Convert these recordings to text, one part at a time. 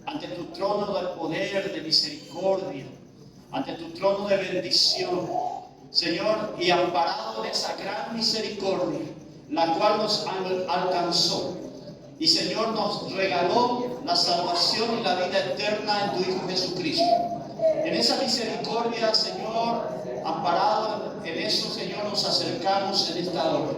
ante tu trono de poder, de misericordia, ante tu trono de bendición, Señor, y amparado en esa gran misericordia, la cual nos alcanzó. Y Señor, nos regaló la salvación y la vida eterna en tu Hijo Jesucristo. En esa misericordia, Señor, amparado en eso, Señor, nos acercamos en esta hora.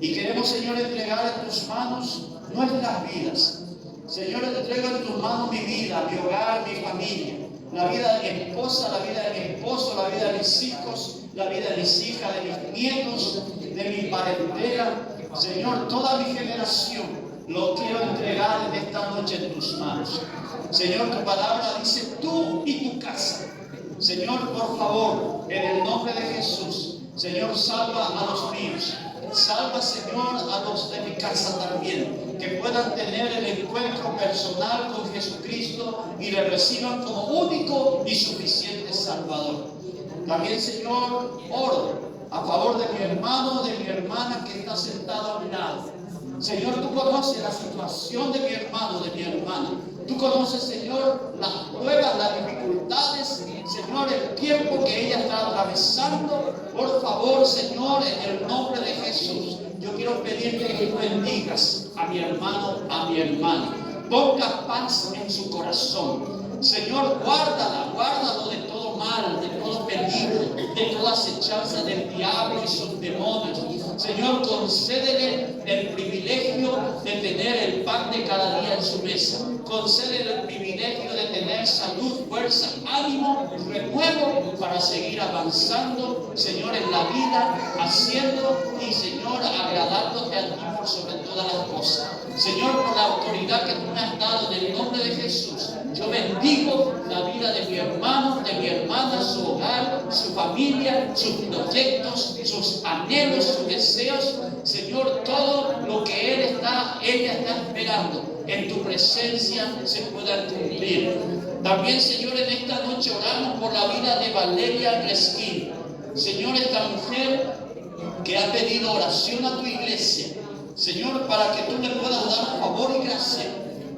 Y queremos, Señor, entregar en tus manos nuestras vidas. Señor, entrego en tus manos mi vida, mi hogar, mi familia, la vida de mi esposa, la vida de mi esposo, la vida de mis hijos, la vida de mis hijas, de mis nietos, de mi parentela. Señor, toda mi generación lo quiero entregar en esta noche en tus manos. Señor, tu palabra dice tú y tu casa. Señor, por favor, en el nombre de Jesús, Señor, salva a los míos. Salva, Señor, a los de mi casa también, que puedan tener el encuentro personal con Jesucristo y le reciban como único y suficiente Salvador. También, Señor, oro a favor de mi hermano o de mi hermana que está sentado a mi lado. Señor, tú conoces la situación de mi hermano, de mi hermana. Tú conoces, Señor, las pruebas, las dificultades, Señor, el tiempo que ella está atravesando. Por favor, Señor, en el nombre de Jesús, yo quiero pedirte que tú bendigas a mi hermano, a mi hermana. Ponga paz en su corazón. Señor, guárdalo de todo mal, de todo peligro, de toda acechanza del diablo y sus demonios. Señor, concédele el privilegio de tener el pan de cada día en su mesa. Concédele el privilegio de tener salud, fuerza, ánimo, renuevo para seguir avanzando, Señor, en la vida, haciendo y, Señor, agradándote a ti por sobre todas las cosas. Señor, por la autoridad que tú me has dado en el nombre de Jesús, yo bendigo la vida de mi hermano, de mi hermana, su hogar, su familia, sus proyectos, sus anhelos, sus deseos. Señor, todo lo que ella está esperando en tu presencia se pueda cumplir. También, Señor, en esta noche oramos por la vida de Valeria Resquín. Señor, esta mujer que ha pedido oración a tu iglesia, Señor, para que tú le puedas dar favor y gracia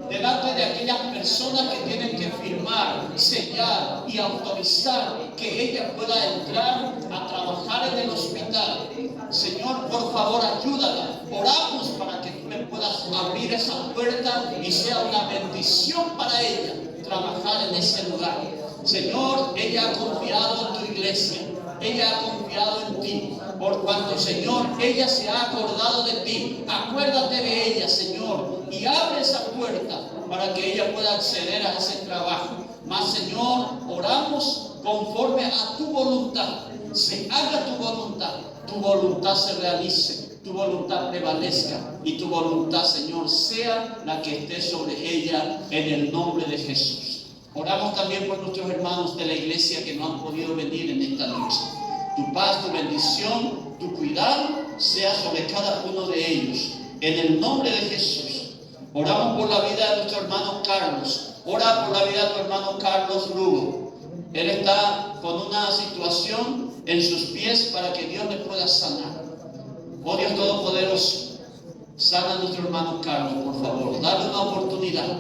delante de aquellas personas que tienen que firmar, sellar y autorizar que ella pueda entrar a trabajar en el hospital. Señor, por favor, ayúdala. Oramos para que tú le puedas abrir esa puerta y sea una bendición para ella trabajar en ese lugar. Señor, ella ha confiado en tu iglesia. Ella ha confiado en ti, por cuanto, Señor, ella se ha acordado de ti. Acuérdate de ella, Señor, y abre esa puerta para que ella pueda acceder a ese trabajo. Mas, Señor, oramos conforme a tu voluntad. Se haga tu voluntad se realice, tu voluntad prevalezca y tu voluntad, Señor, sea la que esté sobre ella en el nombre de Jesús. Oramos también por nuestros hermanos de la iglesia que no han podido venir en esta noche. Tu paz, tu bendición, tu cuidado sea sobre cada uno de ellos. En el nombre de Jesús. Oramos por la vida de nuestro hermano Carlos. Ora por la vida de tu hermano Carlos Lugo. Él está con una situación en sus pies para que Dios le pueda sanar. Oh Dios Todopoderoso, sana a nuestro hermano Carlos, por favor. Dale una oportunidad.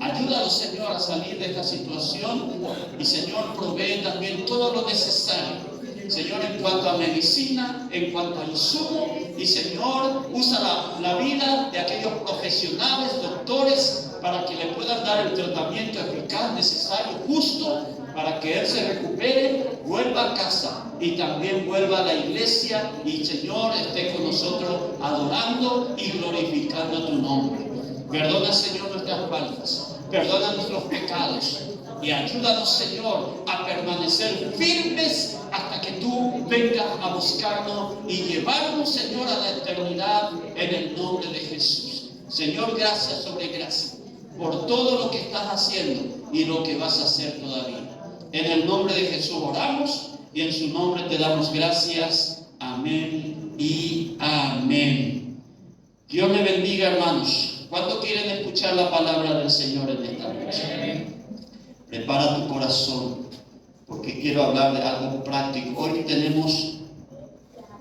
Ayúdalo, Señor, a salir de esta situación y, Señor, provee también todo lo necesario. Señor, en cuanto a medicina, en cuanto a insumo, y, Señor, usa la vida de aquellos profesionales, doctores, para que le puedan dar el tratamiento eficaz, necesario, justo, para que él se recupere, vuelva a casa y también vuelva a la iglesia y, Señor, esté con nosotros adorando y glorificando tu nombre. Perdona, Señor, nuestras faltas, perdona nuestros pecados y ayúdanos, Señor, a permanecer firmes hasta que tú vengas a buscarnos y llevarnos, Señor, a la eternidad en el nombre de Jesús. Señor, gracias sobre gracias por todo lo que estás haciendo y lo que vas a hacer todavía. En el nombre de Jesús oramos y en su nombre te damos gracias. Amén y amén. Dios le bendiga, hermanos. ¿Cuántos quieren escuchar la palabra del Señor en esta noche? Prepara tu corazón, porque quiero hablar de algo práctico. Hoy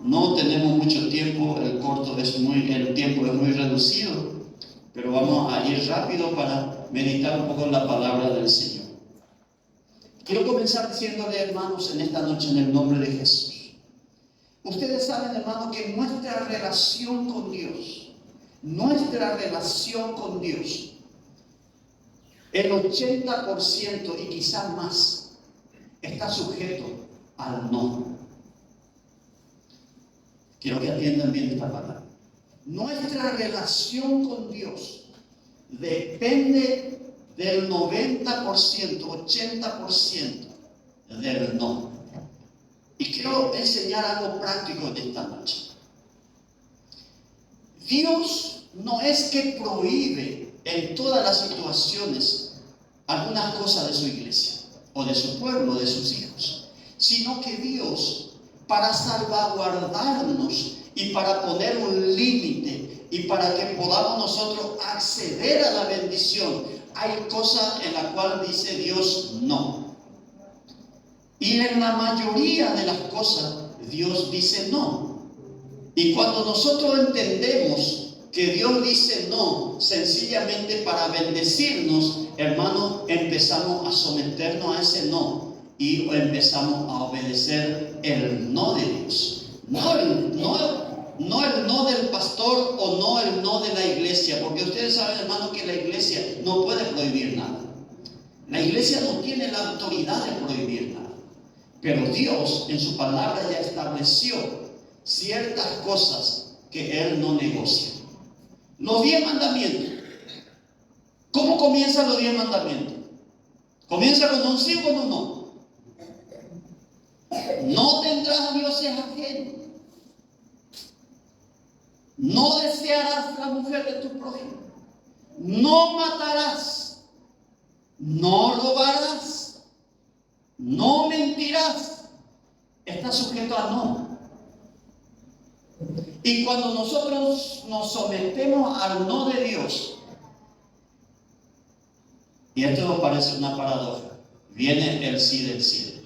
no tenemos mucho tiempo, el tiempo es muy reducido, pero vamos a ir rápido para meditar un poco en la palabra del Señor. Quiero comenzar diciéndole, hermanos, en esta noche, en el nombre de Jesús. Ustedes saben, hermanos, que nuestra relación con Dios, el 80% y quizás más, está sujeto al no. Quiero que atiendan bien esta palabra. Nuestra relación con Dios depende del 90%, 80% del no. Y quiero enseñar algo práctico de esta noche. Dios no es que prohíbe en todas las situaciones algunas cosas de su iglesia, o de su pueblo, de sus hijos, sino que Dios, para salvaguardarnos y para poner un límite y para que podamos nosotros acceder a la bendición, hay cosas en las cuales dice Dios no. Y en la mayoría de las cosas Dios dice no. Y cuando nosotros entendemos que Dios dice no, sencillamente para bendecirnos, hermanos, empezamos a someternos a ese no y empezamos a obedecer el no de Dios. No el no del pastor o no el no de la iglesia, porque ustedes saben, hermanos, que la iglesia no puede prohibir nada. La iglesia no tiene la autoridad de prohibir nada. Pero Dios en su palabra ya estableció ciertas cosas que Él no negocia. Los 10 mandamientos. ¿Cómo comienzan los 10 mandamientos? ¿Comienza con un sí o con un no? No tendrás dioses ajenos. No desearás la mujer de tu prójimo. No matarás. No robarás. No mentirás. Está sujeto a no. Y cuando nosotros nos sometemos al no de Dios, y esto nos parece una paradoja, viene el sí del cielo.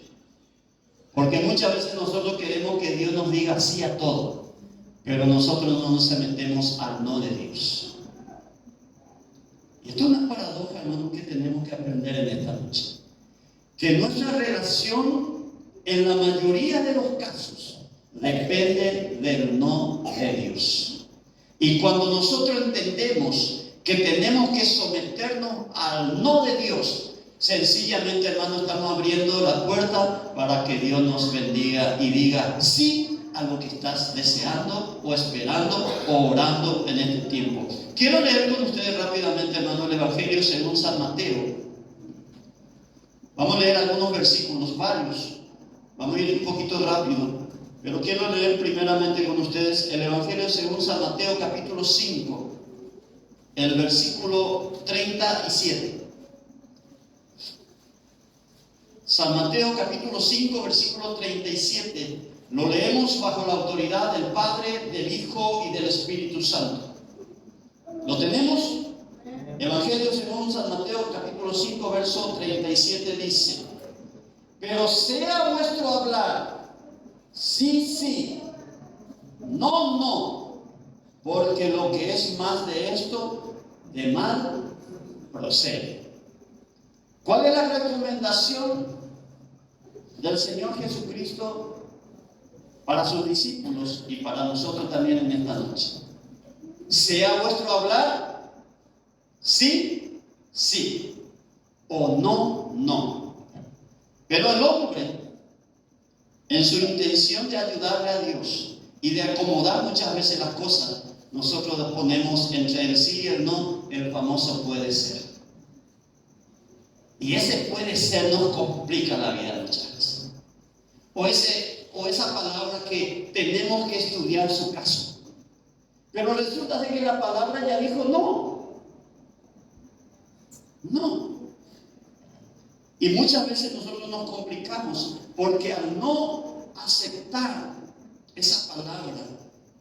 Porque muchas veces nosotros queremos que Dios nos diga sí a todo, pero nosotros no nos sometemos al no de Dios. Y esto es una paradoja, hermano, que tenemos que aprender en esta noche. Que nuestra relación, en la mayoría de los casos, depende del no de Dios. Y cuando nosotros entendemos que tenemos que someternos al no de Dios, sencillamente, hermano, estamos abriendo la puerta para que Dios nos bendiga y diga sí a lo que estás deseando o esperando o orando en este tiempo. Quiero leer con ustedes rápidamente, hermano, el Evangelio según San Mateo. Vamos a leer algunos versículos, varios. Vamos a ir un poquito rápido, pero quiero leer primeramente con ustedes el Evangelio según San Mateo, capítulo 5, el versículo 37. San Mateo, capítulo 5, versículo 37. Lo leemos bajo la autoridad del Padre, del Hijo y del Espíritu Santo. ¿Lo tenemos? Evangelio según San Mateo, capítulo 5, verso 37 dice: pero sea vuestro hablar sí, sí, no, no, porque lo que es más de esto, de mal procede. ¿Cuál es la recomendación del Señor Jesucristo para sus discípulos y para nosotros también en esta noche? Sea vuestro hablar sí, sí, o no, no. Pero el hombre, en su intención de ayudarle a Dios y de acomodar muchas veces las cosas, nosotros ponemos entre el sí y el no el famoso puede ser. Y ese puede ser nos complica la vida muchas veces. O esa palabra que tenemos que estudiar su caso. Pero resulta de que la palabra ya dijo no. No. Y muchas veces nosotros nos complicamos porque al no aceptar esa palabra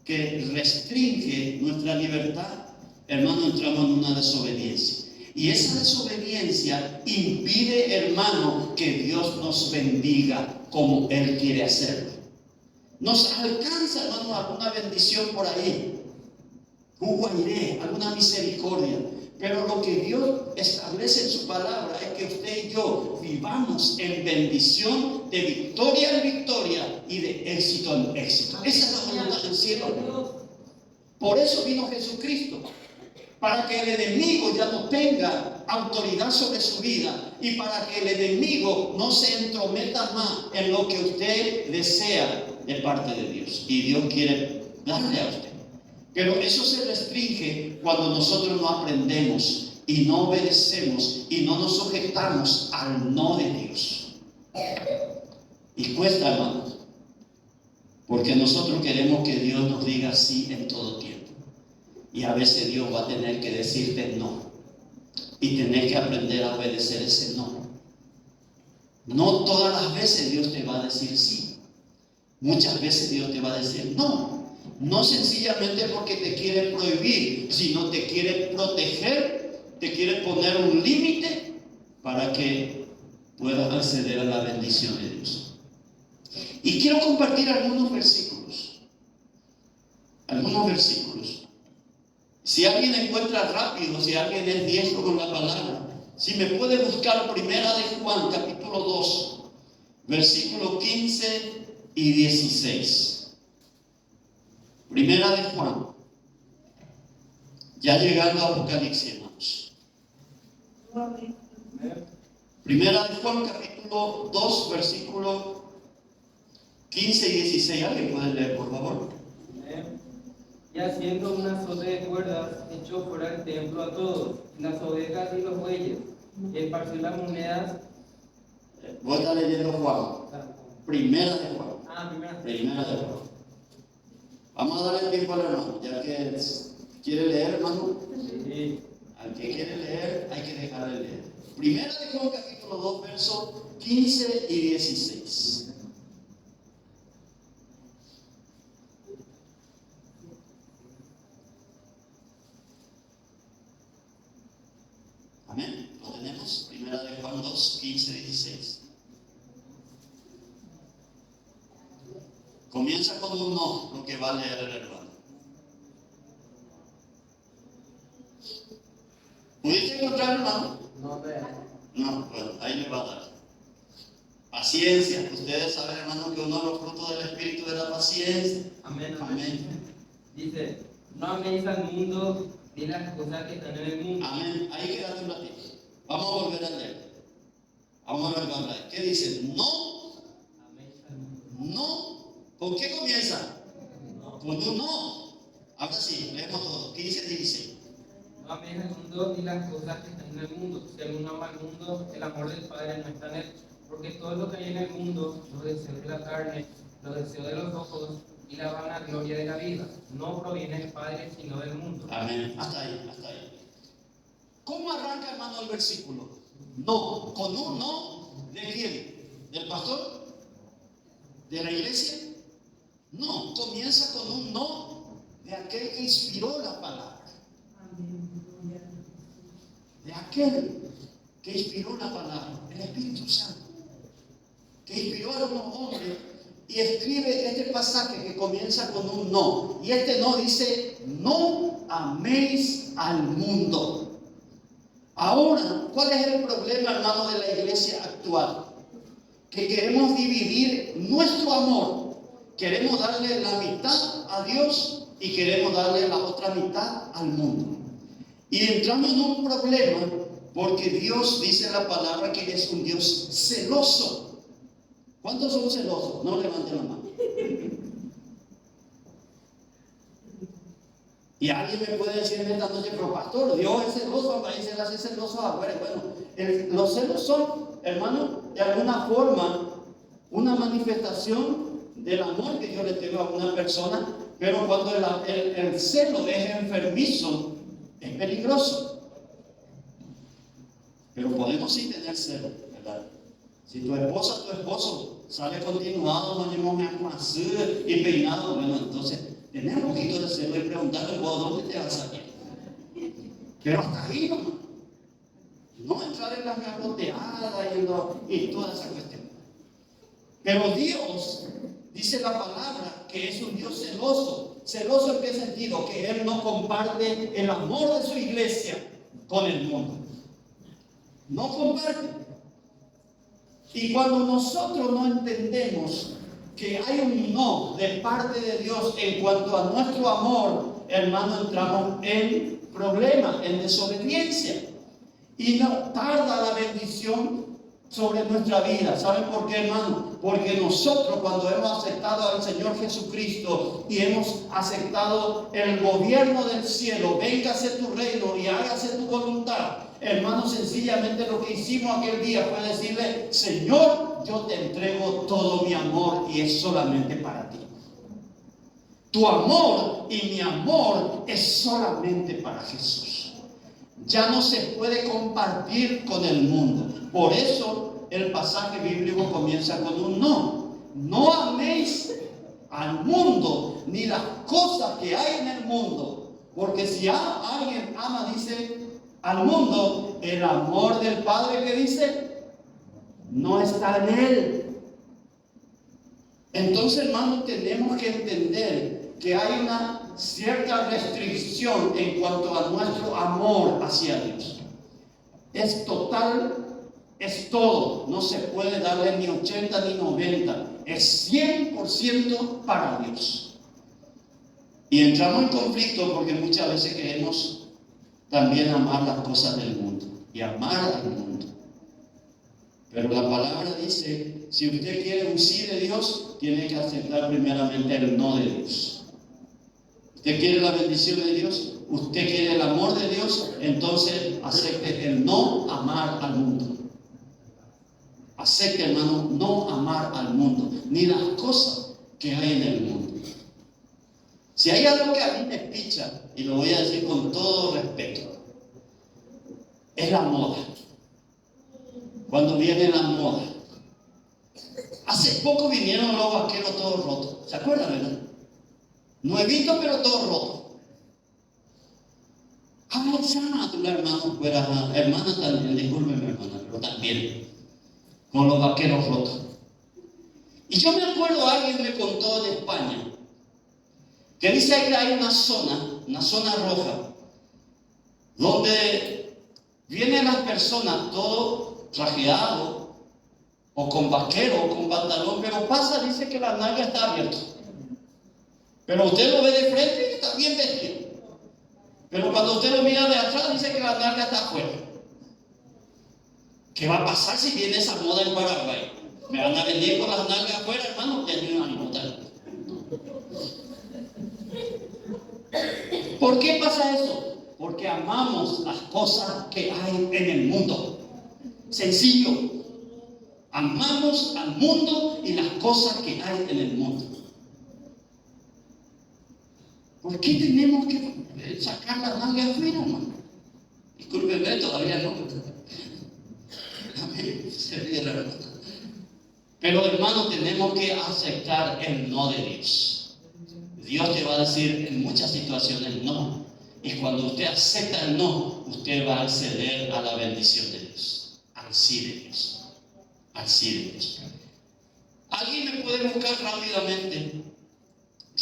que restringe nuestra libertad, hermano, entramos en una desobediencia. Y esa desobediencia impide, hermano, que Dios nos bendiga como Él quiere hacerlo. Nos alcanza, hermano, alguna bendición por ahí, alguna misericordia. misericordia. Pero lo que Dios establece en su palabra es que usted y yo vivamos en bendición, de victoria en victoria y de éxito en éxito. Esa es la voluntad del cielo. Por eso vino Jesucristo, para que el enemigo ya no tenga autoridad sobre su vida y para que el enemigo no se entrometa más en lo que usted desea de parte de Dios. Y Dios quiere darle a usted. Pero eso se restringe cuando nosotros no aprendemos y no obedecemos y no nos sujetamos al no de Dios. Y cuesta, hermanos, porque nosotros queremos que Dios nos diga sí en todo tiempo. Y a veces Dios va a tener que decirte no. Y tener que aprender a obedecer ese no. No todas las veces Dios te va a decir sí. Muchas veces Dios te va a decir no. No sencillamente porque te quiere prohibir, sino te quiere proteger, te quiere poner un límite para que puedas acceder a la bendición de Dios. Y quiero compartir algunos versículos. Si alguien encuentra rápido, si alguien es diestro con la palabra, si me puede buscar Primera de Juan, capítulo 2, versículos 15 y 16. Primera de Juan, ya llegando a Apocalipsis, hermanos. Primera de Juan, capítulo 2, versículos 15 y 16. ¿Alguien puede leer, por favor? Y haciendo un azote de cuerdas, echó fuera del templo a todos, las ovejas y los bueyes, y esparció las monedas. Vos estás leyendo Juan. Primera de Juan. Primera de Juan. Vamos a darle tiempo al hermano, ya que quiere leer, hermano. Sí. Al que quiere leer, hay que dejarle leer. Primera de Juan, capítulo 2, versos 15 y 16. Amén. Lo tenemos. Primera de Juan 2, 15 y 16. Comienza con un no, lo que va a leer el hermano. ¿Pudiste encontrar, hermano? No, bueno, ahí le va a dar. Paciencia. Ustedes saben, hermano, que uno de los frutos del Espíritu es la paciencia. Amén. Dice, no améis al mundo ni las cosas que están en el mundo. Amén. Ahí quédate un ratito. Vamos a volver a leer. Vamos a volver a leer. ¿Qué dice? No. ¿Con qué comienza? Con un no. Ahora sí, leemos todo. 15 y 16. No améis al mundo ni las cosas que están en el mundo. Si alguno ama al mundo, el amor del Padre no está en él. Porque todo lo que hay en el mundo, los deseos de la carne, los deseos de los ojos y la vanagloria de la vida, no proviene del Padre, sino del mundo. Amén. Hasta ahí. ¿Cómo arranca, hermano, el versículo? No. ¿Con un no? ¿De quién? ¿Del pastor? ¿De la iglesia? No. Comienza con un no de aquel que inspiró la palabra. De aquel que inspiró la palabra, el Espíritu Santo, que inspiró a unos hombres y escribe este pasaje que comienza con un no. Y este no dice: no améis al mundo. Ahora, ¿cuál es el problema, hermano, de la iglesia actual? Que queremos dividir nuestro amor. Queremos darle la mitad a Dios y queremos darle la otra mitad al mundo. Y entramos en un problema porque Dios dice la palabra que es un Dios celoso. ¿Cuántos son celosos? No levanten la mano. Y alguien me puede decir en esta noche: pero pastor, Dios es celoso, y se le hace celoso afuera. Bueno, los celos son, hermano, de alguna forma una manifestación del amor que yo le tengo a una persona, pero cuando el celo es enfermizo, es peligroso. Pero podemos sí tener celo, ¿verdad? Si tu esposa, tu esposo sale continuado, y peinado, bueno, entonces tener un poquito de celo y preguntarle: ¿vos dónde te vas a ir? Pero hasta ahí no entrar en la garroteada y toda esa cuestión. Pero Dios dice la palabra que es un Dios celoso. ¿Celoso en qué sentido? Que él no comparte el amor de su iglesia con el mundo. No comparte. Y cuando nosotros no entendemos que hay un no de parte de Dios en cuanto a nuestro amor, hermano, entramos en problemas, en desobediencia. Y no tarda la bendición sobre nuestra vida. ¿Saben por qué, hermano? Porque nosotros, cuando hemos aceptado al Señor Jesucristo y hemos aceptado el gobierno del cielo, véngase tu reino y hágase tu voluntad, hermano, sencillamente lo que hicimos aquel día fue decirle: Señor, yo te entrego todo mi amor y es solamente para ti. Tu amor y mi amor es solamente para Jesús. Ya no se puede compartir con el mundo. Por eso el pasaje bíblico comienza con un no. No améis al mundo ni las cosas que hay en el mundo. Porque si alguien ama, dice, al mundo, el amor del Padre, que dice, no está en él. Entonces, hermanos, tenemos que entender que hay una cierta restricción en cuanto a nuestro amor hacia Dios. Es total, es todo. No se puede darle ni 80 ni 90. Es 100% para Dios. Y entramos en conflicto porque muchas veces queremos también amar las cosas del mundo y amar al mundo. Pero la palabra dice, si usted quiere huir de Dios, tiene que aceptar primeramente el no de Dios. Usted quiere la bendición de Dios, usted quiere el amor de Dios, entonces acepte el no amar al mundo. Acepte, hermano, no amar al mundo, ni las cosas que hay en el mundo. Si hay algo que a mí me picha, y lo voy a decir con todo respeto, es la moda. Cuando viene la moda. Hace poco vinieron los vaqueros todos rotos. ¿Se acuerdan, verdad? Nuevitos, pero todos rotos. La hermana también, discúlpeme, hermana, pero también con los vaqueros rotos. Y yo me acuerdo, alguien me contó de España, que dice que hay una zona roja, donde vienen las personas todo trajeado, o con vaquero, o con pantalón, pero pasa, dice que la nalga está abierta. Pero usted lo ve de frente y está bien vestido. Pero cuando usted lo mira de atrás, dice que la nalga está afuera. ¿Qué va a pasar si viene esa moda en Paraguay? ¿Me van a venir con las nalgas afuera, hermano? Ya ni una nota. ¿Por qué pasa eso? Porque amamos las cosas que hay en el mundo. Sencillo. Amamos al mundo y las cosas que hay en el mundo. ¿Por qué tenemos que sacar la nalga afuera, hermano? Discúlpeme, todavía no. Amén. Se ríe la verdad. Pero, hermano, tenemos que aceptar el no de Dios. Dios te va a decir en muchas situaciones no. Y cuando usted acepta el no, usted va a acceder a la bendición de Dios. Al sí de Dios. Al sí de Dios. ¿Alguien me puede buscar rápidamente?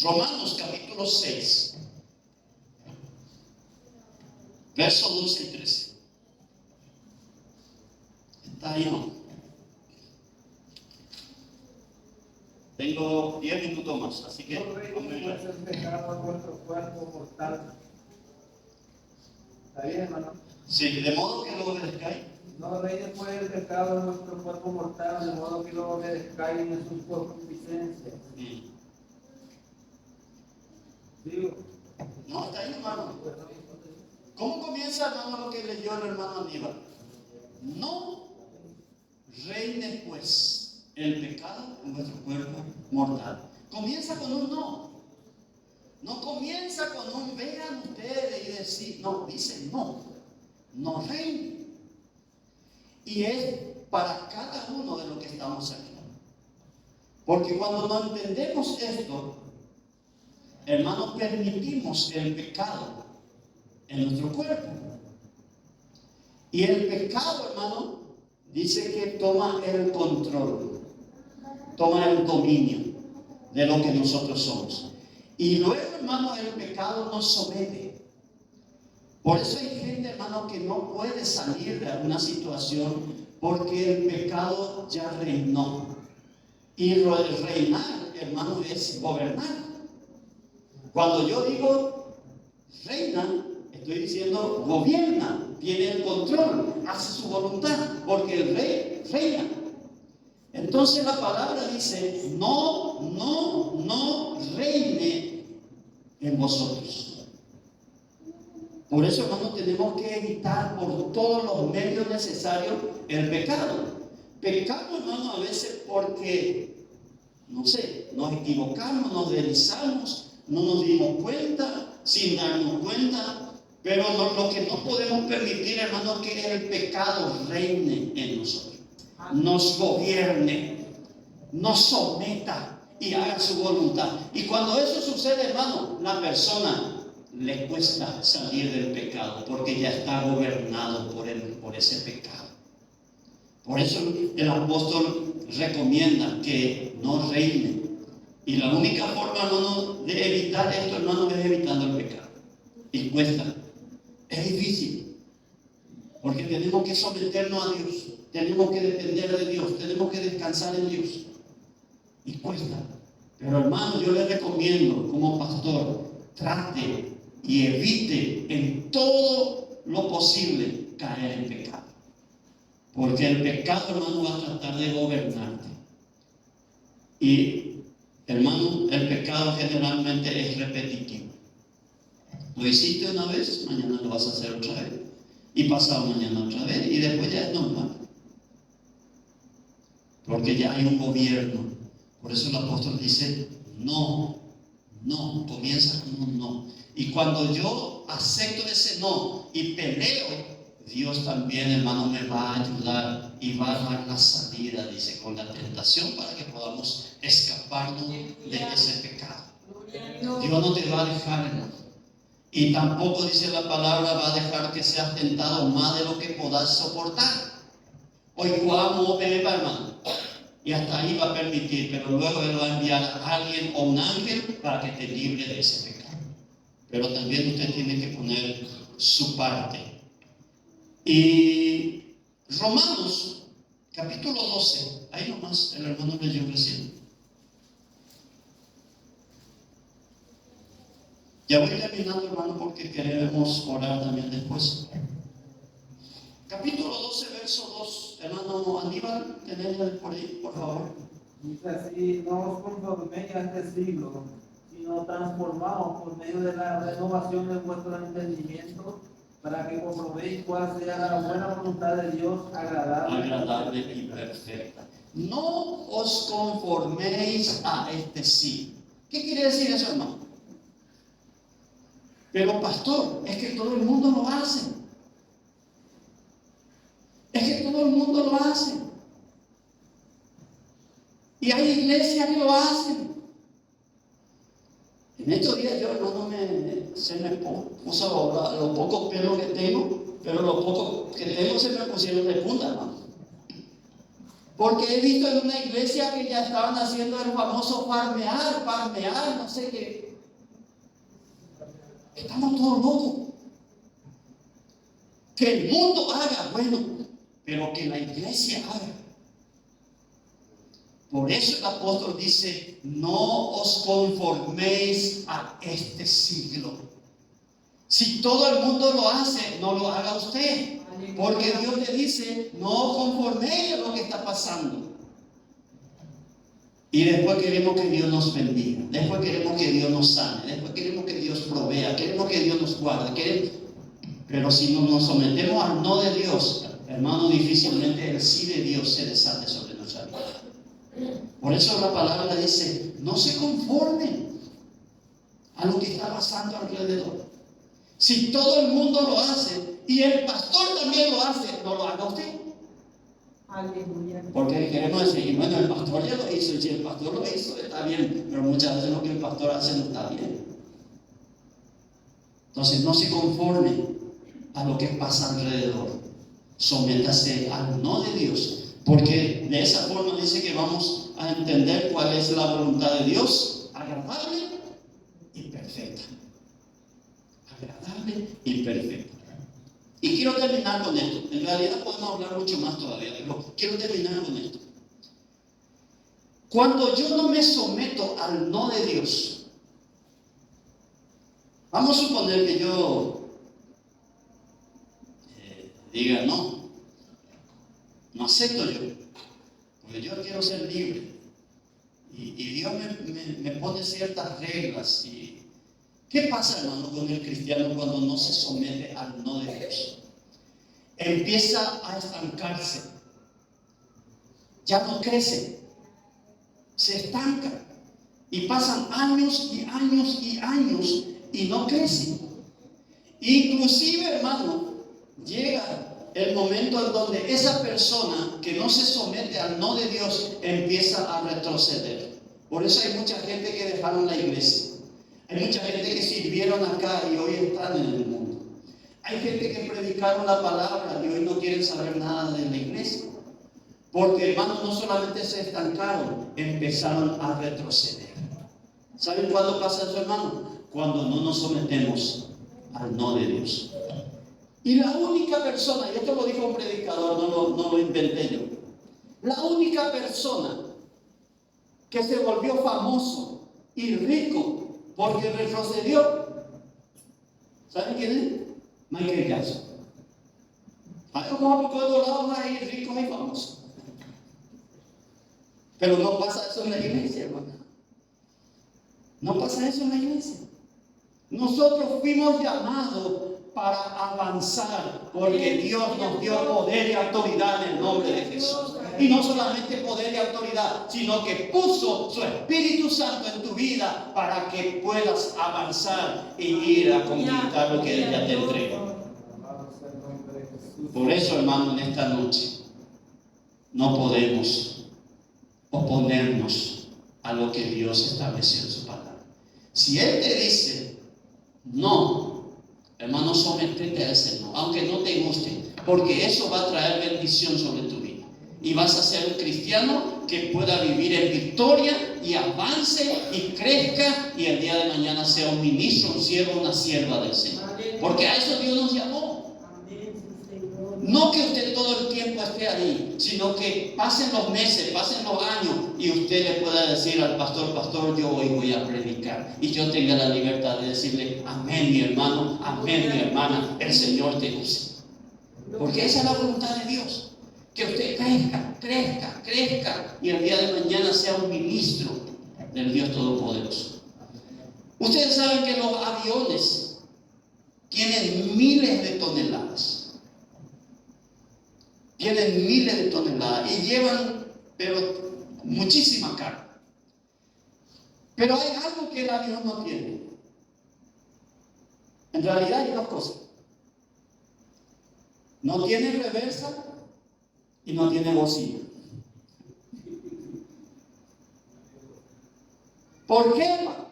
Romanos capítulo 6, versos 12 y 13. ¿Está ahí no? Tengo 10 minutos más, así que No reines el pecado a vuestro cuerpo mortal. ¿Está bien, hermano? sí, de modo que lo obedezcáis. No reines pues el pecado en vuestro cuerpo mortal, de modo que lo obedezcáis en sus concupiscencias. Digo. No, está ahí, hermano. ¿Cómo comienza, hermano, lo que leyó el hermano Aníbal? No reine pues el pecado en vuestro cuerpo mortal. Comienza con un no. No comienza con un vean ustedes y decir, no, dice no. No reine. Y es para cada uno de los que estamos aquí. Porque cuando no entendemos esto, hermanos, permitimos el pecado en nuestro cuerpo. Y el pecado, hermano, dice que toma el control, toma el dominio de lo que nosotros somos. Y luego, hermano, el pecado nos somete. Por eso hay gente, hermano, que no puede salir de alguna situación porque el pecado ya reinó. Y reinar, hermano, es gobernar. Cuando yo digo reina, estoy diciendo gobierna, tiene el control, hace su voluntad, porque el rey reina. Entonces la palabra dice, no reine en vosotros. Por eso, hermano, tenemos que evitar por todos los medios necesarios el pecado. Pecado, hermano, a veces porque, no sé, nos equivocamos, nos deslizamos, no nos dimos cuenta, sin darnos cuenta. Pero lo que no podemos permitir, hermano, es que el pecado reine en nosotros, nos gobierne, nos someta y haga su voluntad. Y cuando eso sucede, hermano, la persona le cuesta salir del pecado porque ya está gobernado por ese pecado. Por eso el apóstol recomienda que no reine. Y la única forma, hermano, de evitar esto, hermano, es evitando el pecado. Y cuesta. Es difícil. Porque tenemos que someternos a Dios. Tenemos que depender de Dios. Tenemos que descansar en Dios. Y cuesta. Pero, hermano, yo le recomiendo como pastor, trate y evite en todo lo posible caer en pecado. Porque el pecado, hermano, va a tratar de gobernarte. Y, hermano, el pecado generalmente es repetitivo. Lo hiciste una vez, mañana lo vas a hacer otra vez. Y pasado mañana otra vez. Y después ya es normal. Porque ya hay un gobierno. Por eso el apóstol dice, no, comienza con un no. Y cuando yo acepto ese no y peleo, Dios también, hermano, me va a ayudar y va a dar la salida, dice, con la tentación para que podamos escaparnos de ese pecado. Dios no te va a dejar, hermano. Y tampoco, dice la palabra, va a dejar que seas tentado más de lo que puedas soportar. Hoy jugamos hermano. Y hasta ahí va a permitir, pero luego Él va a enviar a alguien o un ángel para que te libre de ese pecado. Pero también usted tiene que poner su parte. Y Romanos, capítulo 12, ahí nomás el hermano leyó recién. Ya voy terminando, hermano, porque queremos orar también después. Capítulo 12, verso 2, hermano Aníbal, tenedlo por ahí, por favor. Dice así, no os conforméis a este siglo, sino transformaos por medio de la renovación de vuestro entendimiento, para que comprobéis cuál sea la buena voluntad de Dios, agradable Y perfecta. No os conforméis a este siglo. ¿Qué quiere decir eso, hermano? Pero pastor, es que todo el mundo lo hace. Es que todo el mundo lo hace. Y hay iglesias que lo hacen. En estos días yo, hermano, se me puso los pocos pelos que tengo, pero los pocos que tengo se me pusieron de punta, hermano. Porque he visto en una iglesia que ya estaban haciendo el famoso farmear, no sé qué. Estamos todos locos. Que el mundo haga, bueno, pero que la iglesia haga. Por eso el apóstol dice, no os conforméis a este siglo. Si todo el mundo lo hace, no lo haga usted. Porque Dios le dice, no os conforméis a lo que está pasando. Y después queremos que Dios nos bendiga. Después queremos que Dios nos sane. Después queremos que Dios provea. Queremos que Dios nos guarde. Pero si no nos sometemos al no de Dios, hermano, difícilmente el sí de Dios se desate sobre nuestra vida. Por eso la palabra dice, no se conformen a lo que está pasando alrededor. Si todo el mundo lo hace y el pastor también lo hace, no lo haga usted. Porque queremos decir, bueno, el pastor ya lo hizo, y si el pastor lo hizo, está bien, pero muchas veces lo que el pastor hace no está bien. Entonces no se conforme a lo que pasa alrededor. Sométase al no de Dios. Porque de esa forma dice que vamos a entender cuál es la voluntad de Dios, agradable y perfecta. Agradable y perfecta. Y quiero terminar con esto. En realidad podemos hablar mucho más todavía, pero quiero terminar con esto. Cuando yo no me someto al no de Dios, vamos a suponer que yo diga no acepto yo, porque yo quiero ser libre. Y Dios me pone ciertas reglas. Y ¿qué pasa, hermano, con el cristiano cuando no se somete al no de Dios? Empieza a estancarse, ya no crece, se estanca y pasan años y años y años y no crece. Inclusive, hermano, llega el momento en donde esa persona que no se somete al no de Dios empieza a retroceder. Por eso hay mucha gente que dejaron la iglesia. Hay mucha gente que sirvieron acá y hoy están en el mundo. Hay gente que predicaron la palabra y hoy no quieren saber nada de la iglesia. Porque, hermanos, no solamente se estancaron, empezaron a retroceder. ¿Saben cuándo pasa eso, hermano? Cuando no nos sometemos al no de Dios. Y la única persona, y esto lo dijo un predicador, no lo inventé yo, la única persona que se volvió famoso y rico porque retrocedió, ¿saben quién es? Michael Jackson. Hay como un poco de lados ahí ricos y famosos. Pero no pasa eso en la iglesia, hermano. No pasa eso en la iglesia. Nosotros fuimos llamados para avanzar, porque Dios nos dio poder y autoridad en el nombre de Jesús. Y no solamente poder y autoridad, sino que puso su Espíritu Santo en tu vida para que puedas avanzar y ir a conquistar lo que Él ya te entregó. Por eso, hermano, en esta noche no podemos oponernos a lo que Dios estableció en su palabra. Si Él te dice no, hermano, sométete a ese no, aunque no te guste, porque eso va a traer bendición sobre tu vida. Y vas a ser un cristiano que pueda vivir en victoria y avance y crezca y el día de mañana sea un ministro, un siervo, una sierva del Señor. Porque a eso Dios nos llamó. No que usted todo el tiempo esté ahí, sino que pasen los meses, pasen los años y usted le pueda decir al pastor: pastor, yo hoy voy a predicar, y yo tenga la libertad de decirle: amén, mi hermano, amén, mi hermana, el Señor te use. Porque esa es la voluntad de Dios, que usted crezca y el día de mañana sea un ministro del Dios Todopoderoso. Ustedes saben que los aviones tienen miles de toneladas. Tienen miles de toneladas y llevan, pero muchísima carga. Pero hay algo que el avión no tiene. En realidad hay dos cosas. No tiene reversa y no tiene bocina. ¿Por qué, hermano?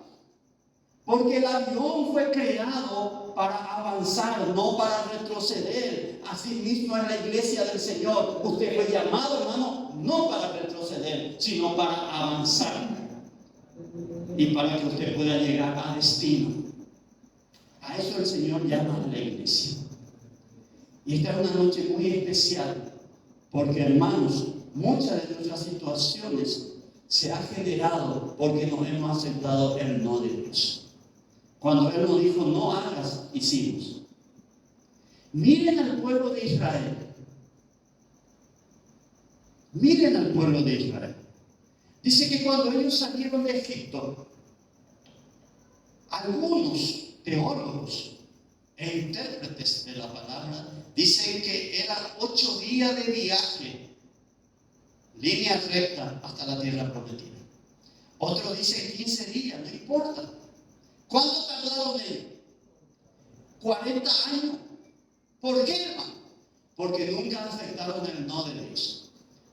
Porque el avión fue creado para avanzar, no para retroceder. Así mismo en la iglesia del Señor, usted fue llamado, hermano, no para retroceder, sino para avanzar. Y para que usted pueda llegar a destino. A eso el Señor llama a la iglesia. Y esta es una noche muy especial, porque, hermanos, muchas de nuestras situaciones se han generado porque nos hemos aceptado el no de Dios. Cuando Él nos dijo: no hagas, hicimos. Miren al pueblo de Israel. Miren al pueblo de Israel. Dice que cuando ellos salieron de Egipto, algunos teólogos e intérpretes de la palabra dicen que eran 8 días de viaje, línea recta hasta la tierra prometida. Otros dicen 15 días, no importa. ¿Cuánto tardaron ellos? 40 años. ¿Por qué, hermano? Porque nunca aceptaron el no de Dios.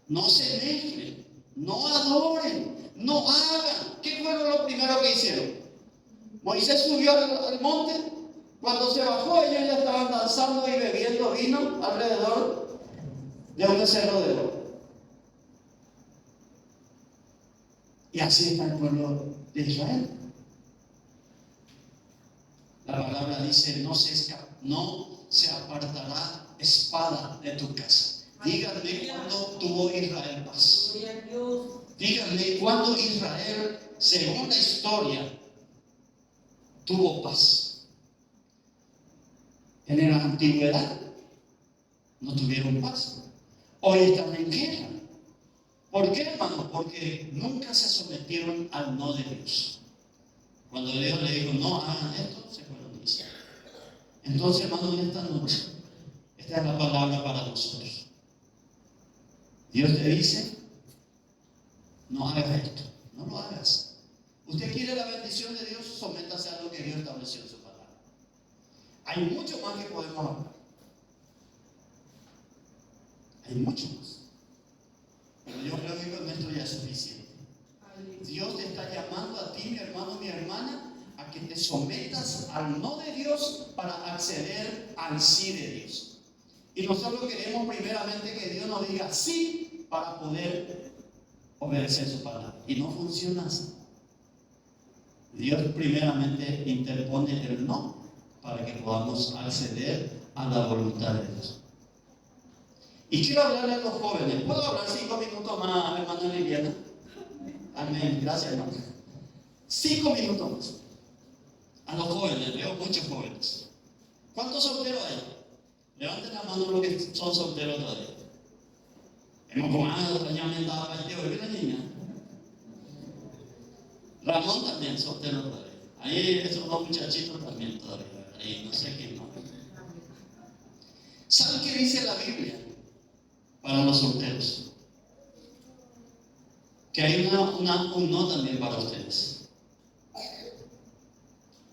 No se mezclen, no adoren, no hagan. ¿Qué fue lo primero que hicieron? Moisés subió al monte. Cuando se bajó, ellos ya estaban danzando y bebiendo vino alrededor de un becerro de oro. Y así está el pueblo de Israel. La palabra dice, no se apartará espada de tu casa. Díganme cuándo tuvo Israel paz. Díganme cuándo Israel, según la historia, tuvo paz. En la antigüedad no tuvieron paz. Hoy están en guerra. ¿Por qué, hermano? Porque nunca se sometieron al no de Dios. Cuando Dios le dijo, no hagan esto, se fueron de Israel. Entonces, hermano, en esta noche, esta es la palabra para nosotros. Dios te dice, no hagas esto, no lo hagas. Usted quiere la bendición de Dios, sométase a lo que Dios estableció en su palabra. Hay mucho más que podemos hablar. Hay mucho más. Pero yo creo que con esto ya es suficiente. Dios te está llamando a ti, mi hermano, mi hermana, a que te sometas al no de Dios para acceder al sí de Dios. Y nosotros queremos primeramente que Dios nos diga sí para poder obedecer su palabra. Y no funciona así. Dios primeramente interpone el no para que podamos acceder a la voluntad de Dios. Y quiero hablarle a los jóvenes. ¿Puedo hablar 5 minutos más, hermana Liliana? Amén. Gracias, hermano. 5 minutos más. A los jóvenes, veo muchos jóvenes. ¿Cuántos solteros hay? Levanten la mano los que son solteros todavía. Hemos comado, ya me andaba partido, ¿ve la niña? Ramón también, soltero todavía. Ahí esos dos muchachitos también todavía. Ahí no sé quién no. ¿Saben qué dice la Biblia para los solteros? Que hay un no también para ustedes.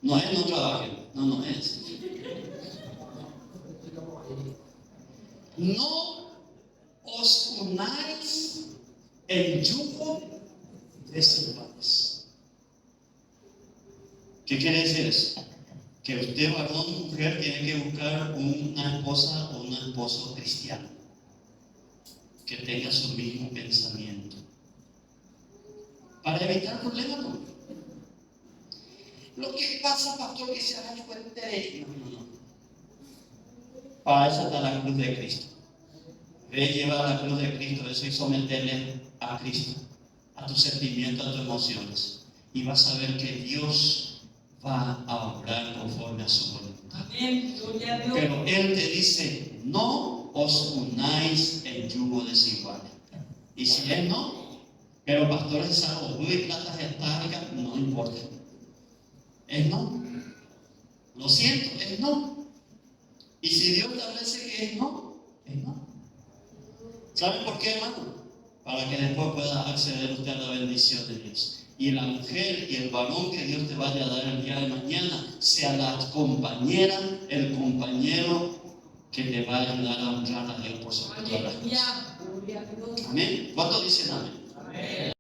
No es no trabajen, no es. No os unáis en yugo desiguales. ¿Qué quiere decir eso? Que usted, varón, mujer, tiene que buscar una esposa o un esposo cristiano que tenga su mismo pensamiento para evitar problemas. Lo que pasa, pastor, que se haga fuerte de no. Para eso está la cruz de Cristo. Ve, lleva la cruz de Cristo, eso y someterle a Cristo, a tus sentimientos, a tus emociones. Y vas a ver que Dios va a obrar conforme a su voluntad. Pero Él te dice, no os unáis en yugo desigual. Y si es no, pero pastores salvo y platas estáricas, no importa. Es no. Lo siento, es no. Y si Dios establece que es no, es no. ¿Saben por qué, hermano? Para que después pueda acceder usted a la bendición de Dios. Y la mujer y el varón que Dios te vaya a dar el día de mañana sea la compañera, el compañero que te va a ayudar a honrar a Dios por sobre todas las cosas. Amén. ¿Cuántos dicen amén? Amén.